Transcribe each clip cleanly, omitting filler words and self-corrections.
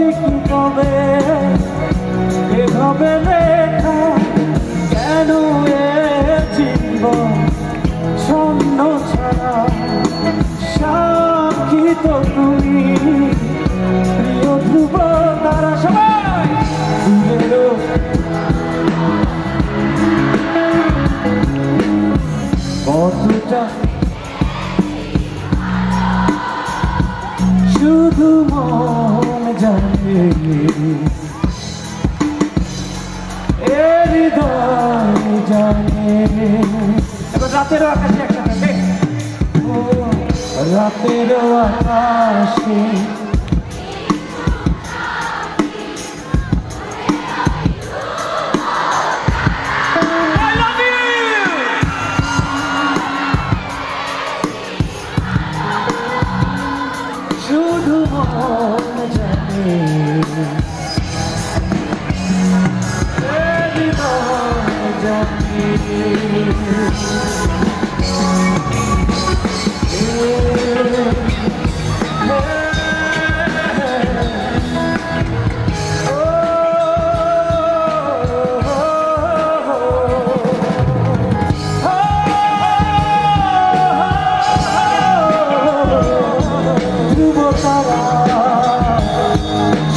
কি কবে এভাবে লেখা কেন এ জীবন ছন্ন ছাড়া সাক্ষী তো তুমি প্রিয় ধ্রুব তারা সবাই দূরেরও কতটা শুধু মন জানে এ হৃদয় জানে। এবার রাতেরও আকাশে একসাথে রাতেরও আকাশে শুধু মন জানে হৃদয় জানে।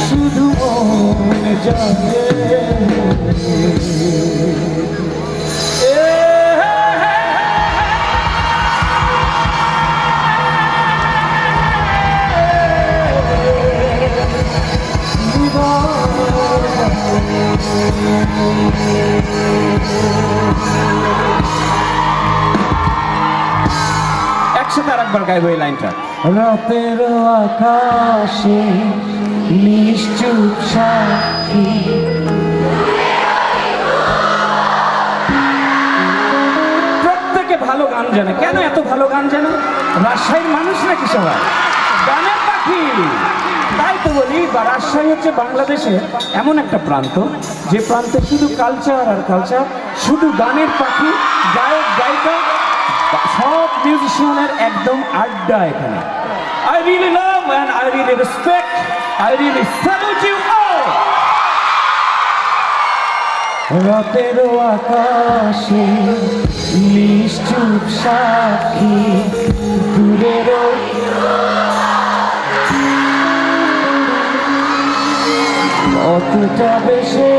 শুধু মন জানে একসাথে আর একবার গাইব এই লাইনটা। রাতের আকাশে নিশ্চুপ সাক্ষী প্রত্যেকে ভালো গান জানে। কেন এত ভালো গান জানে? রাজশাহীর মানুষ নাকি সবাই গানের পাখি। তাই তো বলি রাজশাহী হচ্ছে বাংলাদেশে এমন একটা প্রান্ত যে প্রান্তে শুধু কালচার আর কালচার, শুধু গানের পাখি, গায়ক গায়িকা, সব মিউজিশিয়ানের একদম আড্ডা এখানে। I really love and I really respect, I really salute you all. রাতের আকাশে নিশ্চুপ সাক্ষী দূরেরও কতটা বেশি